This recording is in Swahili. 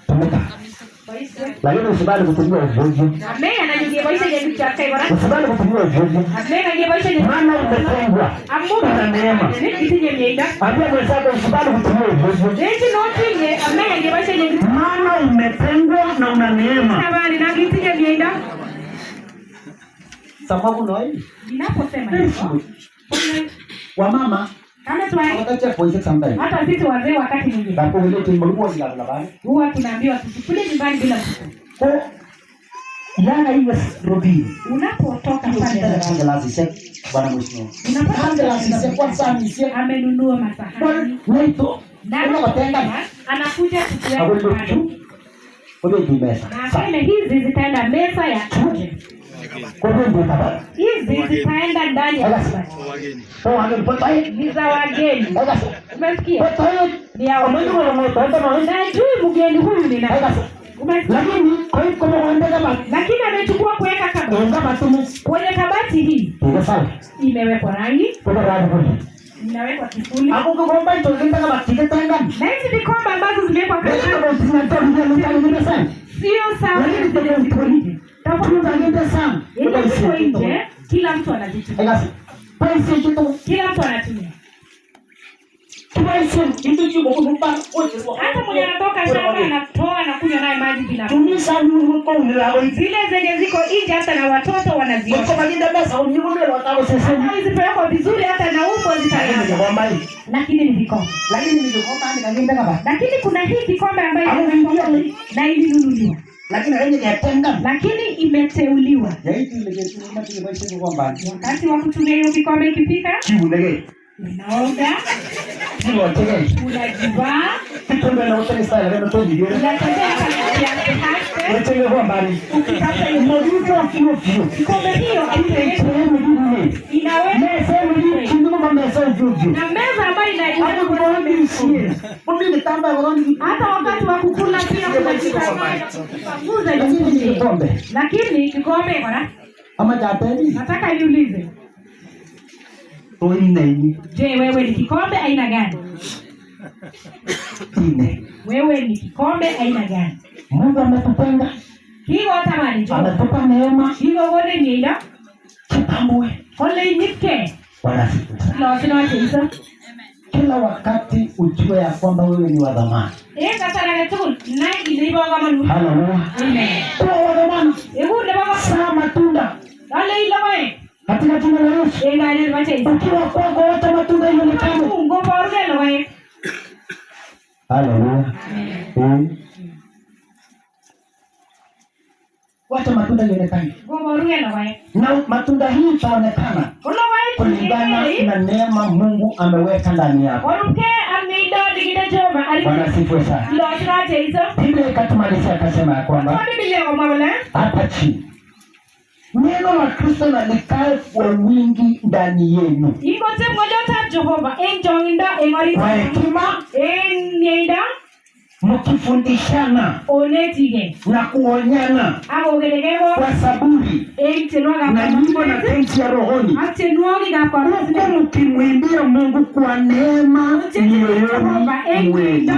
tumeka. Lakini usibali kutumia ovyo. Amen. Anajigia maisha ya kitu chake bora. Usibali kutumia ovyo. Amen. Anajigia maisha ya maana umetengwa. Amungu na neema. Kitije mienda. Ambia mwenzako usibali kutumia ovyo. Ndio notinge. Amen. Anajigia maisha ya kitu. Maana umetengwa na una neema. Habari na kitije mienda. Sababu ndio ninaposema hivyo. Wamama kama tuwae wakati kwa hizo sometimes. Hata sisi wazee wakati mwingine. Hapo ile tumekuwa bila labani. Huwa tunaambiwa tusikule nyumbani bila mtoto. Kwa yana hiyo rudi. Unapotoka pale lazima bwana mheshimiwa. Unapata lazima kwa sana ni amenunua masahani. Naito. Anakuja kukuweka pale. Kwa hiyo mesa. Na pale hizi zitaenda mesa ya nje. Kwa hiyo ndio tabari. Hizi zitaenda ndani ya wageni. Kwa wageni pata ni za wageni. Umesikia? Pata ni ya wageni. Najui mgeni huyu ni nani. Lakini kwa hiyo kama waendeka basi. Lakini amechukua kuweka kabati. Kwenye kabati hii. Imewekwa rangi. Kwa rangi. Inawekwa kifuli. Hapo kwa ndio ndio kama kitanga. Na hizi vikombe ambazo zimewekwa kama sio sawa. Tafuta sana. Nje kila mtu anazitumia. Kila mtu anatumia. Hata mwenye anatoka shamba anatoa na kunywa naye maji bila. Zile zenye ziko nje hata na watoto wanaziona. Hizi pelekwa vizuri hata na umbo zitaanza. Lakini ni vikombe. Lakini kuna hii kikombe ambayo na ilinunuliwa. Lakini imeteuliwa. Wakati wa kutumia hiyo kikombe ikifika, unaoga, unajivaa, kikombe hiyo inaweza na meza ambayo hata wakati wa kukula pia lakini kikombe bwana nataka niulize je wewe ni kikombe aina gani? Wewe ni kikombe aina gani? Mungu ametupenda. Hiyo tamani jo. Ametupa neema. Hiyo wone nienda. Kitambue. Ole nipke. Bwana sifiwe. Lazima hizo. Kila wakati ujue ya kwamba wewe ni wa dhamana. Kasara tu na ilibo kama lu. Haleluya. Amen. Kwa wa dhamana. Ule baba saa matunda. Ale ile wewe. Katika jina la Yesu. Ngani wacha hizo. Ukiwa kwako wote matunda hiyo ni tamu. Mungu borge wewe. Haleluya. Amen. Wacha matunda yaonekane. Na matunda hii itaonekana kulingana na neema Mungu ameweka ndani yako. Bwana sifiwe sana. Biblia ikatumalizia akasema ya kwamba hapa chini neno la Kristo na likae kwa wingi ndani yenu. Kwa hekima mkifundishana na kuonyana kwa saburi na nyimbo na tenzi ya rohoni, huku mkimwimbia Mungu kwa neema mioyoni mwenu.